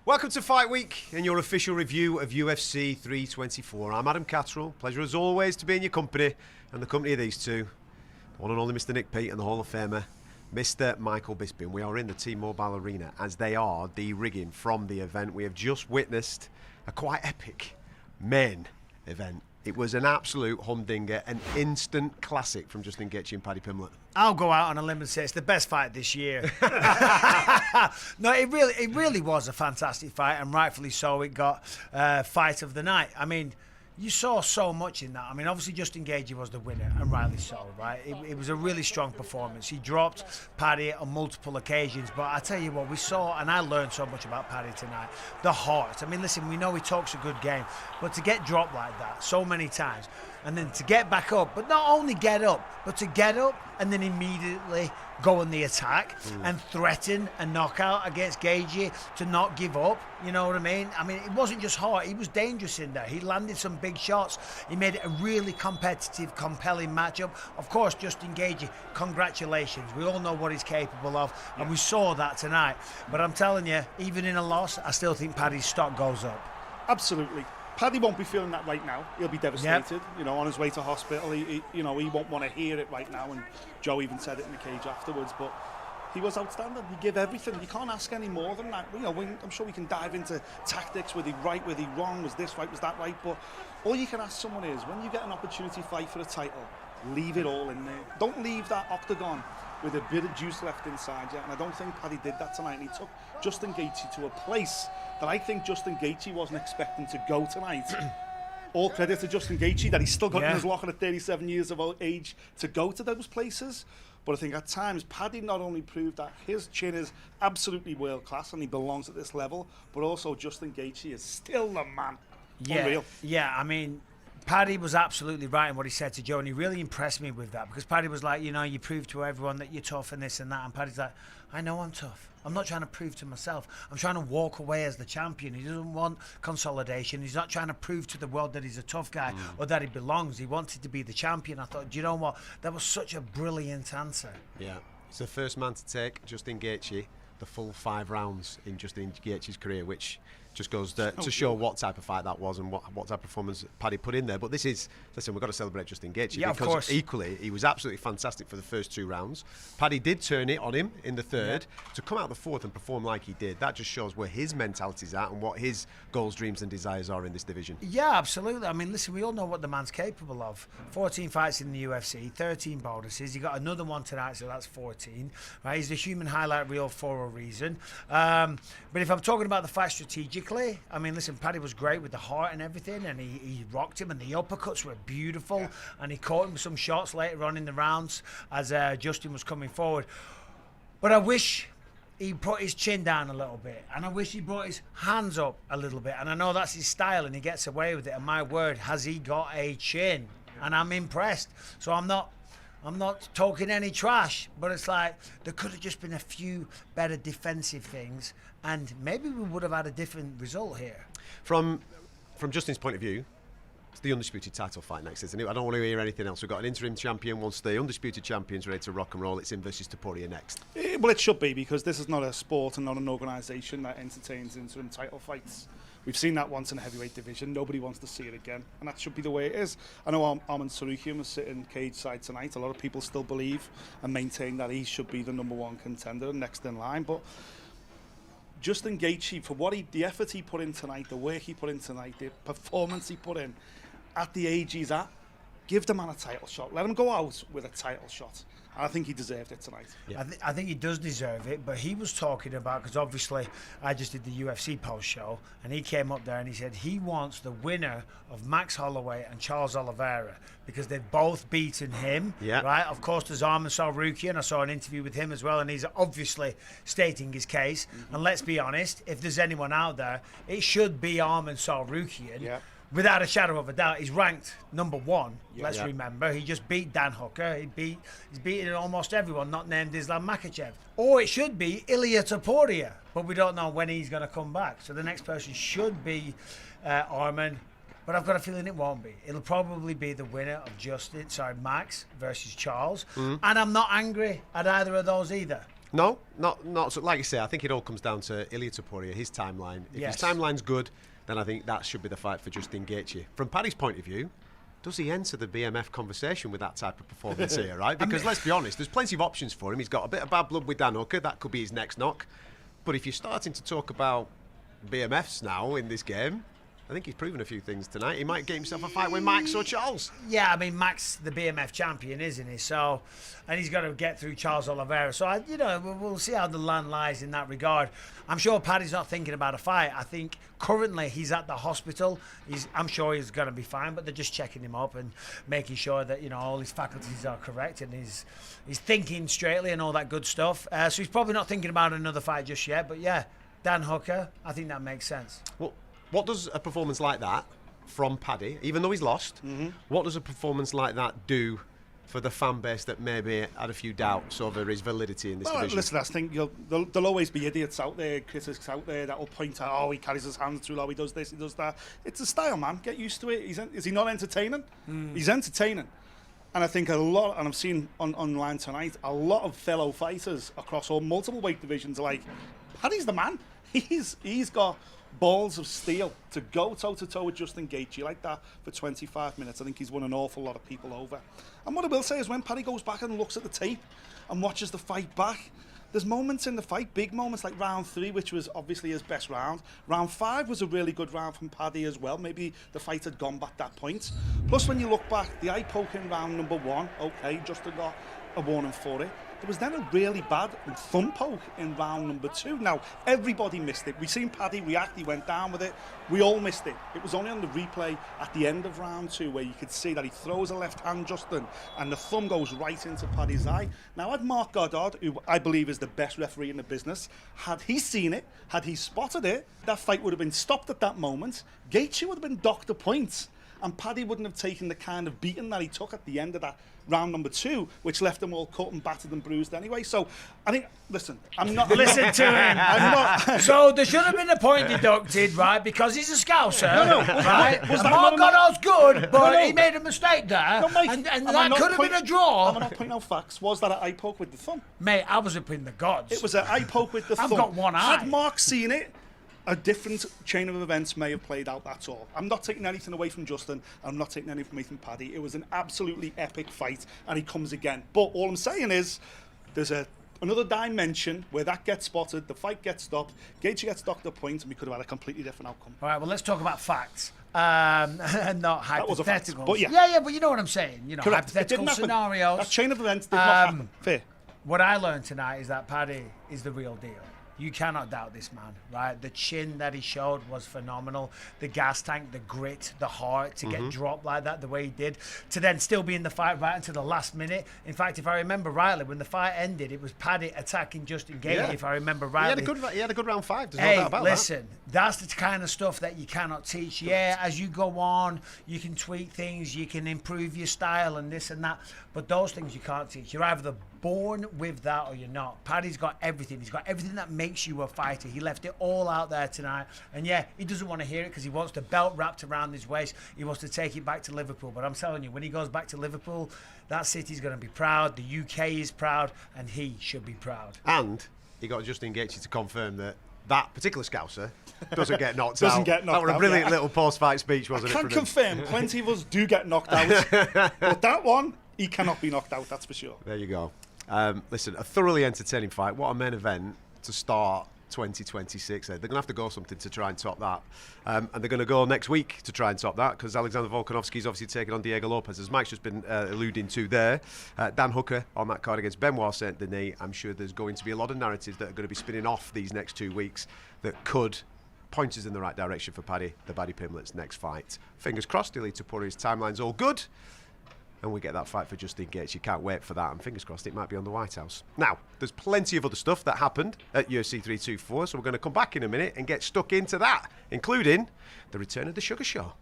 Welcome to Fight Week and your official review of UFC 324. I'm Adam Catterall. Pleasure as always to be in your company and the company of these two. The one and only Mr. Nick Peet and the Hall of Famer, Mr. Michael Bisping. We are in the T-Mobile Arena as they are de-rigging from the event. We have just witnessed a quite epic men event. It was an absolute humdinger, an instant classic from Justin Gaethje and Paddy Pimblett. I'll go out on a limb and say it's the best fight this year. No, it really was a fantastic fight, and rightfully so. It got fight of the night. I mean, you saw so much in that. I mean, obviously Justin Gaethje was the winner, and rightly so, right? It was a really strong performance. He dropped Paddy on multiple occasions, but I tell you what, we saw, and I learned so much about Paddy tonight. The heart. I mean, listen, we know he talks a good game, but to get dropped like that so many times, and then to get back up, but not only get up, but to get up and then immediately go on the attack and threaten a knockout against Gaethje, to not give up, you know what I mean? I mean, it wasn't just hard, he was dangerous in there. He landed some big shots. He made it a really competitive, compelling matchup. Of course, Justin Gaethje, congratulations. We all know what he's capable of, and we saw that tonight. But I'm telling you, even in a loss, I still think Paddy's stock goes up. Absolutely. Paddy won't be feeling that right now. He'll be devastated, you know, on his way to hospital. He won't want to hear it right now, and Joe even said it in the cage afterwards, but he was outstanding. He gave everything. You can't ask any more than that. You know, I'm sure we can dive into tactics, were they right, were they wrong, was this right, was that right, but all you can ask someone is, when you get an opportunity to fight for a title, leave it all in there. Don't leave that octagon with a bit of juice left inside you, and I don't think Paddy did that tonight, and he took Justin Gaethje to a place that I think Justin Gaethje wasn't expecting to go tonight. All credit to Justin Gaethje that he's still got in his locker at 37 years of age to go to those places. But I think at times Paddy not only proved that his chin is absolutely world class and he belongs at this level, but also Justin Gaethje is still the man. Unreal. Yeah, I mean, Paddy was absolutely right in what he said to Joe, and he really impressed me with that, because Paddy was like, you know, you prove to everyone that you're tough and this and that, and Paddy's like, I know I'm tough. I'm not trying to prove to myself. I'm trying to walk away as the champion. He doesn't want consolidation. He's not trying to prove to the world that he's a tough guy or that he belongs. He wanted to be the champion. I thought, do you know what? That was such a brilliant answer. Yeah, he's the first man to take Justin Gaethje the full 5 rounds in Justin Gaethje's career, which just goes to show what type of fight that was and what type of performance Paddy put in there. But this is, listen, we've got to celebrate Justin Gaethje, yeah, because equally he was absolutely fantastic for the first 2 rounds. Paddy did turn it on him in the third. To come out the fourth and perform like he did, that just shows where his mentality's at and what his goals, dreams and desires are in this division. Yeah, absolutely. I mean, listen, we all know what the man's capable of. 14 fights in the UFC, 13 bonuses. He got another one tonight, so that's 14. Right? He's the human highlight reel for a reason. But if I'm talking about the fight strategically, I mean, listen, Paddy was great with the heart and everything, and he rocked him, and the uppercuts were beautiful, and he caught him with some shots later on in the rounds as Justin was coming forward. But I wish he put his chin down a little bit, and I wish he brought his hands up a little bit, and I know that's his style and he gets away with it, and my word, has he got a chin, and I'm impressed. So I'm not talking any trash, but it's like there could have just been a few better defensive things, and maybe we would have had a different result here. From Justin's point of view, it's the undisputed title fight next, isn't it? I don't want to hear anything else. We've got an interim champion. Once the undisputed champion's ready to rock and roll, it's him versus Topuria next. Well, it should be, because this is not a sport and not an organisation that entertains interim title fights. We've seen that once in the heavyweight division. Nobody wants to see it again, and that should be the way it is. I know Arman Tsarukyan was sitting cage side tonight. A lot of people still believe and maintain that he should be the #1 contender and next in line, but Justin Gaethje, for the effort he put in tonight, the work he put in tonight, the performance he put in, at the age he's at, give the man a title shot. Let him go out with a title shot. And I think he deserved it tonight. Yeah. I think he does deserve it, but he was talking about, because obviously I just did the UFC post show, and he came up there and he said he wants the winner of Max Holloway and Charles Oliveira, because they've both beaten him, right? Of course, there's Arman Tsarukyan. I saw an interview with him as well, and he's obviously stating his case. And let's be honest, if there's anyone out there, it should be Arman Tsarukyan. Yeah. Without a shadow of a doubt, he's ranked #1. Let's remember, he just beat Dan Hooker. He's beaten almost everyone, not named Islam Makhachev. Or it should be Ilia Topuria, but we don't know when he's going to come back. So the next person should be Arman, but I've got a feeling it won't be. It'll probably be the winner of Max versus Charles, and I'm not angry at either of those either. No, not so, like you say. I think it all comes down to Ilia Topuria, his timeline. If his timeline's good, then I think that should be the fight for Justin Gaethje. From Paddy's point of view, does he enter the BMF conversation with that type of performance here, right? Because let's be honest, there's plenty of options for him. He's got a bit of bad blood with Dan Hooker. That could be his next knock. But if you're starting to talk about BMFs now in this game, I think he's proven a few things tonight. He might get himself a fight with Max or Charles. Yeah, I mean, Max, the BMF champion, isn't he? So, and he's got to get through Charles Oliveira. So, we'll see how the land lies in that regard. I'm sure Paddy's not thinking about a fight. I think currently he's at the hospital. I'm sure he's going to be fine, but they're just checking him up and making sure that, all his faculties are correct and he's thinking straightly and all that good stuff. So he's probably not thinking about another fight just yet. But yeah, Dan Hooker, I think that makes sense. Well, what does a performance like that from Paddy, even though he's lost, what does a performance like that do for the fan base that maybe had a few doubts over his validity in this division? Listen, I think there'll always be idiots out there, critics out there that will point out, he carries his hands too low, he does this, he does that. It's a style, man. Get used to it. Is he not entertaining? He's entertaining. And I think a lot, and I've seen online tonight, a lot of fellow fighters across all multiple weight divisions are like, Paddy's the man. He's got balls of steel to go toe-to-toe with Justin Gaethje like that for 25 minutes. I think he's won an awful lot of people over. And what I will say is when Paddy goes back and looks at the tape and watches the fight back, there's moments in the fight, big moments like round 3, which was obviously his best round. Round 5 was a really good round from Paddy as well. Maybe the fight had gone back that point. Plus, when you look back, the eye poke in round number 1, okay, Justin got a warning for it. There was then a really bad thumb poke in round number 2. Now, everybody missed it. We seen Paddy react, he went down with it. We all missed it. It was only on the replay at the end of round 2 where you could see that he throws a left hand, Justin, and the thumb goes right into Paddy's eye. Now, had Mark Goddard, who I believe is the best referee in the business, had he seen it, had he spotted it, that fight would have been stopped at that moment. Gaethje would have been docked a point, and Paddy wouldn't have taken the kind of beating that he took at the end of that round number 2, which left them all cut and battered and bruised anyway. So I think, listen, I'm not... Listen to him. I'm not... So there should have been a point deducted, right, because he's a Scouser, No. right? Mark Goddard's good, but he made a mistake there, and that could have been a draw. I'm not pointing out facts. Was that an eye poke with the thumb? Mate, I was up in the gods. It was an eye poke with the thumb. I've got one eye. Had Mark seen it, a different chain of events may have played out, that's all. I'm not taking anything away from Justin. I'm not taking anything away from Paddy. It was an absolutely epic fight, and he comes again. But all I'm saying is, there's another dimension where that gets spotted, the fight gets stopped, Gaethje gets docked a point, and we could have had a completely different outcome. All right, well, let's talk about facts. Not hypotheticals. That was a fact, but yeah. Yeah, but you know what I'm saying. Correct. Hypothetical scenarios. That chain of events did not happen. Fair. What I learned tonight is that Paddy is the real deal. You cannot doubt this man, right? The chin that he showed was phenomenal. The gas tank, the grit, the heart to get dropped like that, the way he did, to then still be in the fight right until the last minute. In fact, if I remember rightly, when the fight ended, it was Paddy attacking Justin Gaethje, if I remember rightly. He had a good round 5, there's no hey, doubt about listen, that's the kind of stuff that you cannot teach. Yeah, as you go on, you can tweak things, you can improve your style and this and that, but those things you can't teach. You're either born with that or you're not. Paddy's got everything. He's got everything that makes you a fighter. He left it all out there tonight. And yeah, he doesn't want to hear it because he wants the belt wrapped around his waist. He wants to take it back to Liverpool. But I'm telling you, when he goes back to Liverpool, that city's going to be proud. The UK is proud, and he should be proud. And he got Justin Gaethje to confirm that particular Scouser doesn't get knocked Doesn't out. get knocked That was a out, brilliant little post-fight speech, wasn't I it? can confirm, plenty of us do get knocked out. But that one, he cannot be knocked out, that's for sure. There you go. Listen, a thoroughly entertaining fight. What a main event to start 2026. They're going to have to go something to try and top that. And they're going to go next week to try and top that because Alexander Volkanovski's obviously taking on Diego Lopez, as Mike's just been alluding to there. Dan Hooker on that card against Benoit Saint Denis. I'm sure there's going to be a lot of narratives that are going to be spinning off these next 2 weeks that could point us in the right direction for Paddy Pimblett's next fight. Fingers crossed, Ilia Topuria's timeline's all good. And we get that fight for Justin Gaethje. You can't wait for that, and fingers crossed it might be on the White House. Now, there's plenty of other stuff that happened at UFC 324, so we're going to come back in a minute and get stuck into that, including the return of the Sugar Show.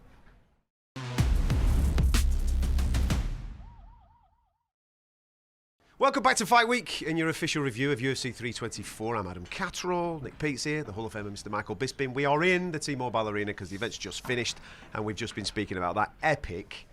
Welcome back to Fight Week and your official review of UFC 324. I'm Adam Catterall, Nick Peet's here, the Hall of Famer Mr. Michael Bisping. We are in the T-Mobile Arena because the event's just finished, and we've just been speaking about that epic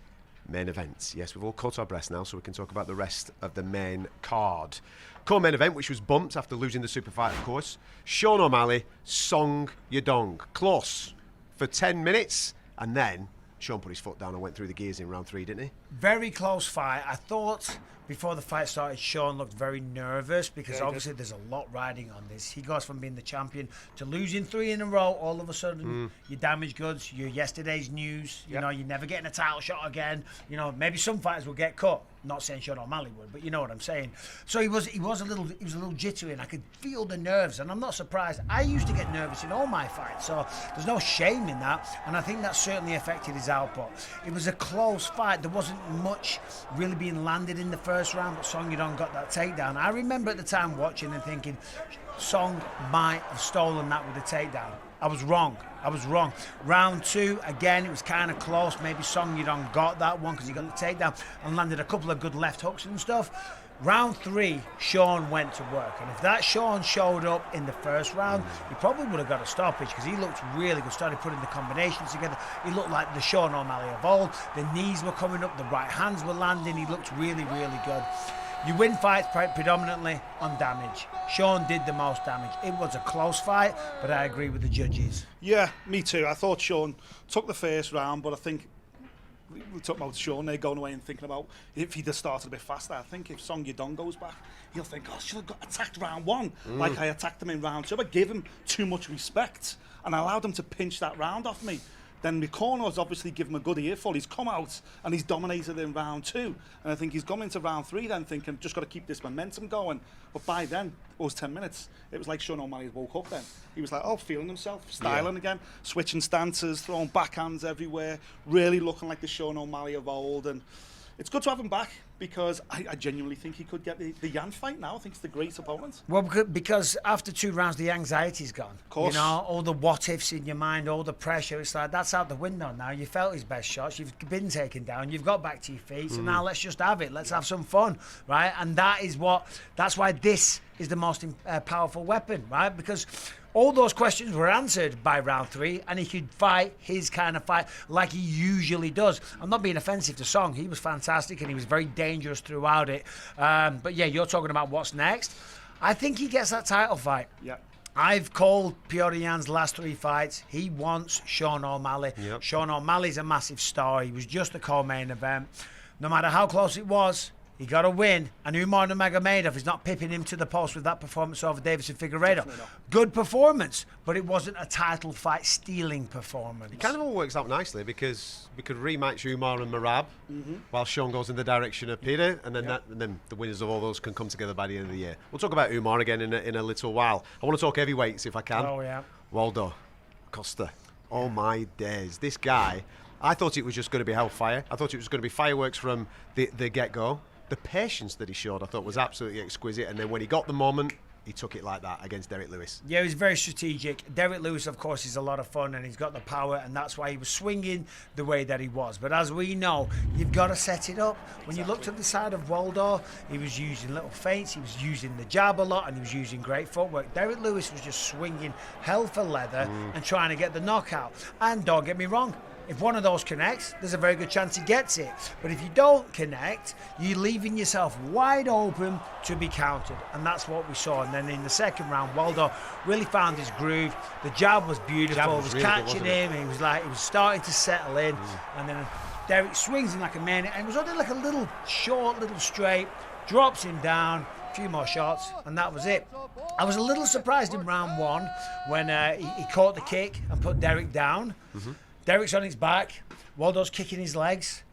main events. Yes, we've all caught our breath now, so we can talk about the rest of the main card. Co-main event, which was bumped after losing the super fight, of course. Sean O'Malley, Song Yadong. Close for 10 minutes, and then Sean put his foot down and went through the gears in round 3, didn't he? Very close fight. I thought before the fight started, Sean looked very nervous because obviously there's a lot riding on this. He goes from being the champion to losing 3 in a row. All of a sudden, you're damaged goods. You're yesterday's news. You know, you're never getting a title shot again. You know, maybe some fighters will get cut. Not saying Sean O'Malley would, but you know what I'm saying. So he was a little jittery, and I could feel the nerves. And I'm not surprised. I used to get nervous in all my fights, so there's no shame in that. And I think that certainly affected his output. It was a close fight. There wasn't much really being landed in the first round, but Song Yadong got that takedown. I remember at the time watching and thinking, Song might have stolen that with a takedown. I was wrong. Round 2, again, it was kind of close. Maybe Song Yadong got that one because he got the takedown and landed a couple of good left hooks and stuff. Round 3, Sean went to work. And if that Sean showed up in the first round, he probably would have got a stoppage because he looked really good. Started putting the combinations together. He looked like the Sean O'Malley of old. The knees were coming up. The right hands were landing. He looked really, really good. You win fights predominantly on damage. Sean did the most damage. It was a close fight, but I agree with the judges. Yeah, me too. I thought Sean took the first round, but I think we talked about Sean there going away and thinking about if he'd have started a bit faster. I think if Song Yadong goes back, he'll think, oh, I should have got attacked round 1 like I attacked him in round 2. I gave him too much respect and I allowed him to pinch that round off me. Then the corners obviously give him a good earful. He's come out and he's dominated in round 2. And I think he's gone into round 3 then thinking, just got to keep this momentum going. But by then, it was 10 minutes. It was like Sean O'Malley woke up then. He was like, feeling himself, styling again, switching stances, throwing backhands everywhere, really looking like the Sean O'Malley of old. And it's good to have him back because I genuinely think he could get the Yan fight now. I think it's the great opponent. Well, because after 2 rounds, the anxiety's gone. Of course. You know, all the what-ifs in your mind, all the pressure. It's like, that's out the window now. You felt his best shots. You've been taken down. You've got back to your feet. So now let's just have it. Let's have some fun, right? And that's why this is the most powerful weapon, right? Because all those questions were answered by round 3, and he could fight his kind of fight like he usually does. I'm not being offensive to Song. He was fantastic, and he was very dangerous throughout it. But yeah, you're talking about what's next. I think he gets that title fight. Yeah. I've called Petr Yan's last 3 fights. He wants Sean O'Malley. Yep. Sean O'Malley's a massive star. He was just a co-main event. No matter how close it was, he got a win, and Umar Nurmagomedov is not pipping him to the post with that performance over Davison Figueiredo. Good performance, but it wasn't a title fight stealing performance. It kind of all works out nicely because we could rematch Umar and Merab while Sean goes in the direction of Peter, and then and then the winners of all those can come together by the end of the year. We'll talk about Umar again in a little while. I want to talk heavyweights if I can. Oh, yeah. Waldo Costa. Oh, my days. This guy, I thought it was just going to be hellfire. I thought it was going to be fireworks from the get-go. The patience that he showed, I thought, was absolutely exquisite. And then when he got the moment, he took it like that against Derek Lewis. Yeah, he was very strategic. Derek Lewis, of course, is a lot of fun, and he's got the power, and that's why he was swinging the way that he was. But as we know, you've got to set it up. When you looked at the side of Waldo, he was using little feints, he was using the jab a lot, and he was using great footwork. Derek Lewis was just swinging hell for leather and trying to get the knockout. And don't get me wrong, if one of those connects, there's a very good chance he gets it. But if you don't connect, you're leaving yourself wide open to be countered. And that's what we saw. And then in the second round, Waldo really found his groove. The jab was beautiful. He was really catching good, him. He was starting to settle in. And then Derek swings him like a maniac. And it was only like a little short, little straight. Drops him down. A few more shots, and that was it. I was a little surprised in round 1 when he caught the kick and put Derek down. Derek's on his back, Waldo's kicking his legs,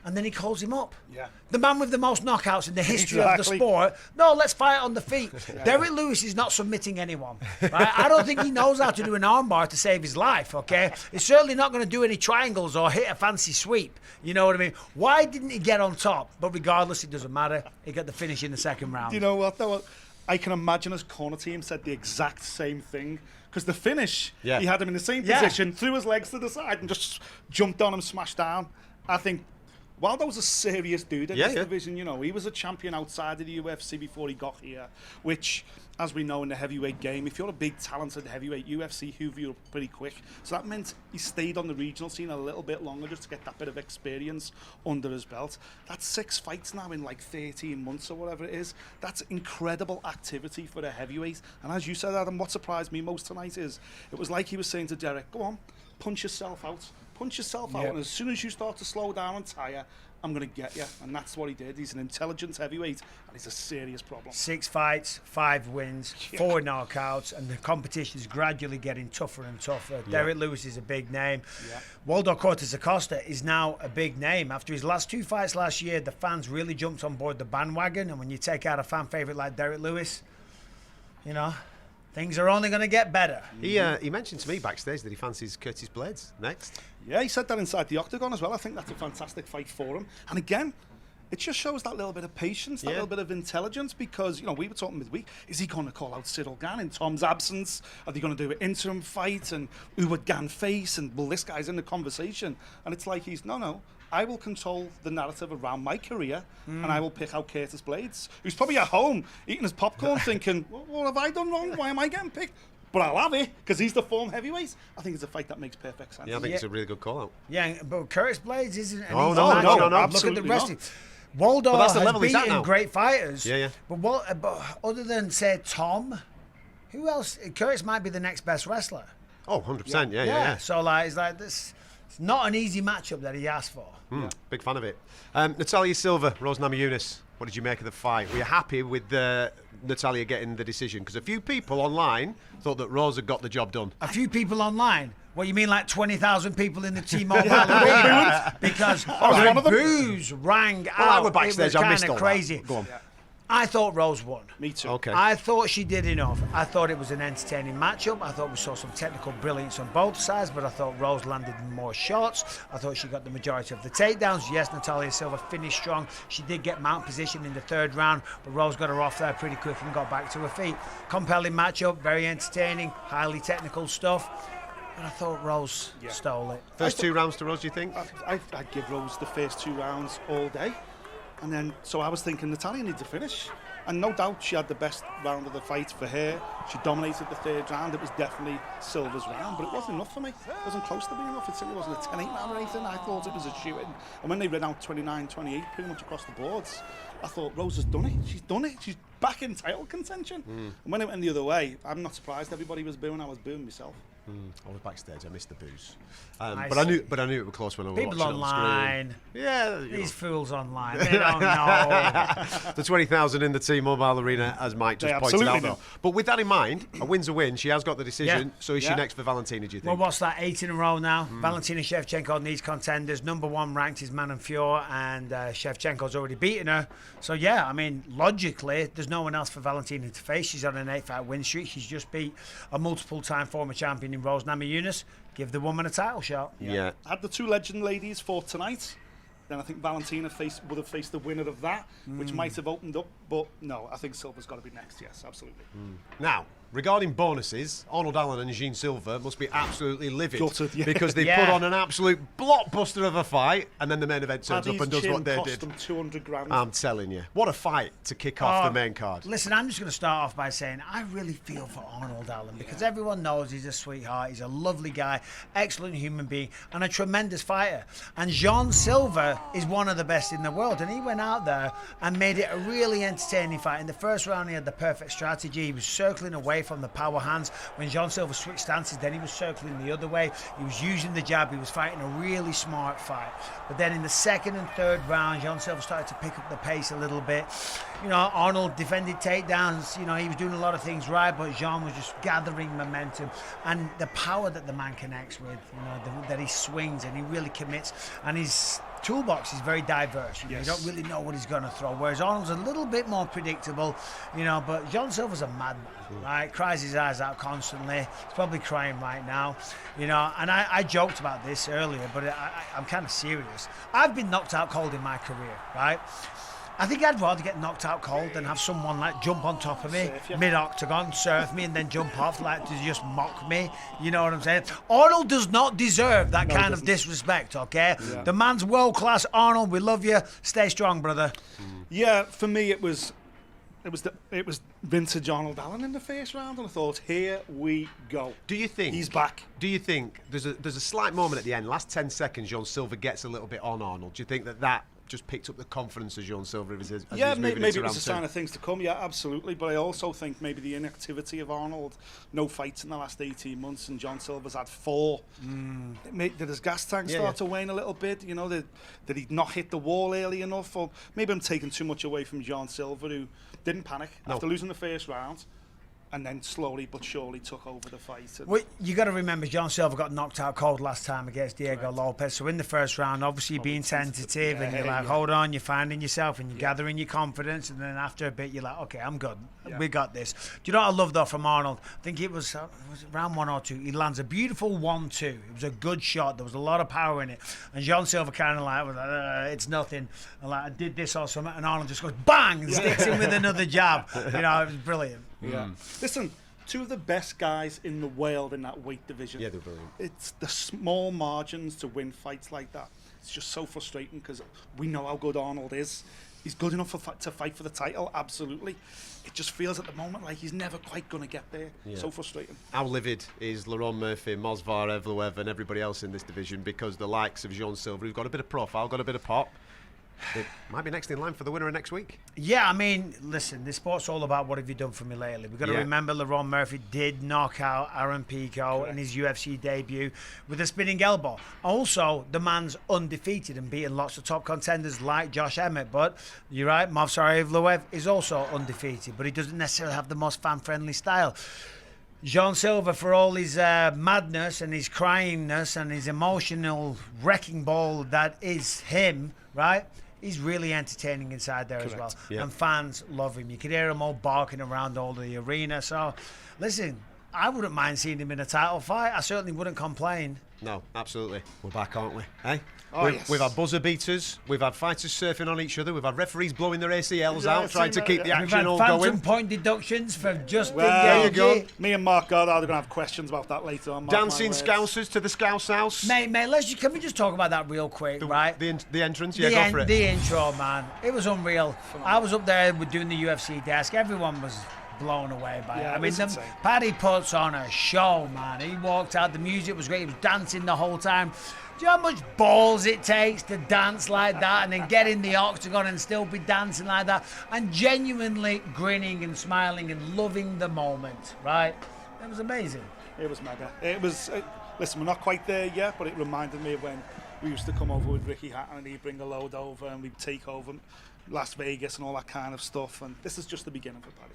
and then he calls him up. Yeah. The man with the most knockouts in the history of the sport. No, let's fight on the feet. Derek Lewis is not submitting anyone. Right? I don't think he knows how to do an armbar to save his life, okay? He's certainly not going to do any triangles or hit a fancy sweep. You know what I mean? Why didn't he get on top? But regardless, it doesn't matter. He got the finish in the second round. You know what, though? I can imagine his corner team said the exact same thing. Because the finish, he had him in the same position, threw his legs to the side and just jumped on him, smashed down. I think Waldo's a serious dude in this Yeah. division. You know, he was a champion outside of the UFC before he got here, which, as we know in the heavyweight game, if you're a big talented heavyweight, UFC hoover you up pretty quick. So that meant he stayed on the regional scene a little bit longer just to get that bit of experience under his belt. That's 6 fights now in like 13 months or whatever it is. That's incredible activity for a heavyweight. And as you said, Adam, what surprised me most tonight is it was like he was saying to Derek, go on, punch yourself out. Punch yourself out, and as soon as you start to slow down and tire, I'm going to get you. And that's what he did. He's an intelligent heavyweight, and he's a serious problem. 6 fights, 5 wins, 4 knockouts, and the competition is gradually getting tougher and tougher. Derek Lewis is a big name. Waldo Cortes Acosta is now a big name. After his last 2 fights last year, the fans really jumped on board the bandwagon, and when you take out a fan favourite like Derek Lewis, you know, things are only going to get better. He mentioned to me backstage that he fancies Curtis Blades next. Yeah, he said that inside the octagon as well. I think that's a fantastic fight for him. And again, it just shows that little bit of patience, that little bit of intelligence, because, you know, we were talking midweek, is he going to call out Cyril Gane in Tom's absence? Are they going to do an interim fight? And who would Gane face? And, well, this guy's in the conversation. And it's like no, I will control the narrative around my career, and I will pick out Curtis Blades, who's probably at home eating his popcorn thinking, what have I done wrong? Why am I getting picked? But I'll have it, because he's the form heavyweight. I think it's a fight that makes perfect sense. Yeah, I think it's a really good call out. Yeah, but Curtis Blades isn't an easy no, matchup. no, Look at the absolutely wrestling. not. Waldo But that's the has level he's at beaten now. great fighters. Yeah. But other than, say, Tom, who else? Curtis might be the next best wrestler. Oh, 100%. Yeah. So, like, it's like this. It's not an easy matchup that he asked for. Big fan of it. Natalia Silva, Rose Namajunas. What did you make of the fight? Were you happy with Natalia getting the decision? Because a few people online thought that Rose had got the job done. A few people online. What, you mean like 20,000 people in the T-Mobile Arena? Because the boos rang out. I was backstage, I It missed was all kind of crazy. that. Go on. I thought Rose won. Me too. Okay. I thought she did enough. I thought it was an entertaining matchup. I thought we saw some technical brilliance on both sides, but I thought Rose landed more shots. I thought she got the majority of the takedowns. Yes, Natalia Silva finished strong. She did get mount position in the 3rd round, but Rose got her off there pretty quick and got back to her feet. Compelling matchup, very entertaining, highly technical stuff. But I thought Rose stole it. First 2 rounds to Rose, do you think? I'd give Rose the first 2 rounds all day. And then, so I was thinking, Natalia needs to finish. And no doubt she had the best round of the fight for her. She dominated the 3rd round. It was definitely Silva's round, but it wasn't enough for me. It wasn't close to being enough. It certainly wasn't a 10-8 round or anything. I thought it was a shooting. And when they ran out 29-28, pretty much across the boards, I thought, Rose has done it. She's done it. She's back in title contention. And when it went the other way, I'm not surprised everybody was booing. I was booing myself. I was backstage. I missed the booze, I but I see. knew it was close when I was People watching it on online. the screen. Yeah, you These know. fools online. They don't know. The 20,000 in the T-Mobile Arena, as Mike just They pointed out. absolutely Though. But with that in mind, a win's a win. She has got the decision. Yeah. So is she Yeah. next for Valentina? Do you think? Well, what's that? 8 in a row now. Valentina Shevchenko needs contenders. Number 1 ranked is Manon Fior, and Shevchenko's already beaten her. So yeah, I mean, logically, there's no one else for Valentina to face. She's on an 8-fight win streak. She's just beat a multiple-time former champion in Rose Namajunas. Give the woman a title shot. Yeah. Had the 2 legend ladies fought tonight, then I think Valentina would have faced the winner of that, which might have opened up. But no, I think Silva's got to be next. Yes, absolutely. Now, regarding bonuses, Arnold Allen and Jean Silva must be absolutely livid Gutted, yeah. because they Yeah. put on an absolute blockbuster of a fight, and then the main event turns Paddy's up and does chin what they cost did. them 200 grand. I'm telling you, what a fight to kick off the main card. Listen, I'm just going to start off by saying I really feel for Arnold Allen because everyone knows he's a sweetheart, he's a lovely guy, excellent human being, and a tremendous fighter. And Jean Silva is one of the best in the world, and he went out there and made it a really entertaining fight. In the 1st round, he had the perfect strategy. He was circling away from the power hands. When Jean Silva switched stances, then he was circling the other way. He was using the jab. He was fighting a really smart fight. But then in the 2nd and 3rd round, Jean Silva started to pick up the pace a little bit. You know, Arnold defended takedowns. You know, he was doing a lot of things right, but Jean was just gathering momentum. And the power that the man connects with, you know, that he swings and he really commits. And his toolbox is very diverse. You know, you don't really know what he's going to throw. Whereas Arnold's a little bit more predictable, you know, but Jean Silva's a madman, right? Cries his eyes out constantly. He's probably crying right now, you know. And I joked about this earlier, but I'm kind of serious. I've been knocked out cold in my career, right? I think I'd rather get knocked out cold than have someone like jump on top of me, Surf you. mid-octagon, surf me, and then jump off like to just mock me. You know what I'm saying? Arnold does not deserve that kind of disrespect, okay? Yeah. The man's world-class. Arnold, we love you. Stay strong, brother. Yeah, for me it was vintage Arnold Allen in the first round, and I thought, here we go. Do you think He's back? Do you think there's a slight moment at the end, last 10 seconds, Jean Silva gets a little bit on Arnold? Do you think that just picked up the confidence of Jean Silva as he's moving Maybe into it was round a sign two? of things to come. Yeah, absolutely. But I also think maybe the inactivity of Arnold, no fights in the last 18 months, and John Silva's had 4. Did his gas tank start to wane a little bit? You know, did he not hit the wall early enough? Or maybe I'm taking too much away from John Silva, who didn't panic after losing the first round, and then slowly but surely took over the fight. Well, you got to remember, John Silva got knocked out cold last time against Diego Lopez. So in the first round, obviously you're being tentative, and you're like, hold on, you're finding yourself, and you're gathering your confidence, and then after a bit, you're like, okay, I'm good. We got this. Do you know what I love though from Arnold? I think it was round 1 or 2. He lands a beautiful 1-2. It was a good shot. There was a lot of power in it, and John Silva kind of like was like, it's nothing. And like, I did this or something, and Arnold just goes bang and sticks him with another jab. You know, it was brilliant. Yeah. Listen, 2 of the best guys in the world in that weight division. Yeah, they're brilliant. It's the small margins to win fights like that. It's just so frustrating because we know how good Arnold is. He's good enough to fight for the title, absolutely. It just feels at the moment like he's never quite going to get there. Yeah. So frustrating. How livid is Laurent Murphy, Mosvar, Evloev and everybody else in this division because the likes of Jean Silva, who've got a bit of profile, got a bit of pop, they might be next in line for the winner of next week. Yeah, I mean, listen, this sport's all about what have you done for me lately. We've got to remember Laurent Murphy did knock out Aaron Pico in his UFC debut with a spinning elbow. Also, the man's undefeated and beaten lots of top contenders like Josh Emmett. But you're right, Movsar Evloev is also undefeated, but he doesn't necessarily have the most fan-friendly style. Jean Silva, for all his madness and his cryingness and his emotional wrecking ball that is him, right? He's really entertaining inside there as well. Yeah. And fans love him. You can hear them all barking around all the arena. So, listen, I wouldn't mind seeing him in a title fight. I certainly wouldn't complain. No, absolutely. We're back, aren't we? Hey? Oh, We've had buzzer beaters, we've had fighters surfing on each other, we've had referees blowing their ACLs Yeah, out, I've trying to seen keep that, the yeah. We've action had all phantom going. point deductions for Justin There you go. Gaethje. Me and Mark Goddard are going to have questions about that later on. Mark my Dancing words. Scousers to the Scouse House. Mate, can we just talk about that real quick, right? The entrance, yeah, go for it. The intro, man. It was unreal. I was up there doing the UFC desk. Everyone was blown away by it. Yeah, I it mean, was insane. Paddy puts on a show, man. He walked out. The music was great. He was dancing the whole time. Do you know how much balls it takes to dance like that and then get in the octagon and still be dancing like that and genuinely grinning and smiling and loving the moment, right? It was amazing. It was mega. It was. Listen, we're not quite there yet, but it reminded me of when we used to come over with Ricky Hatton and he'd bring a load over and we'd take over Las Vegas and all that kind of stuff. And this is just the beginning for Paddy.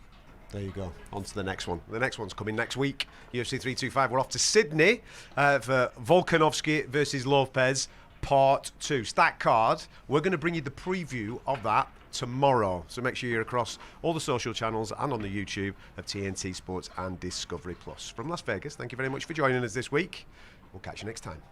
There you go. On to the next one. The next one's coming next week. UFC 325. We're off to Sydney for Volkanovski versus Lopez, Part 2. Stack card. We're going to bring you the preview of that tomorrow. So make sure you're across all the social channels and on the YouTube of TNT Sports and Discovery Plus. From Las Vegas, thank you very much for joining us this week. We'll catch you next time.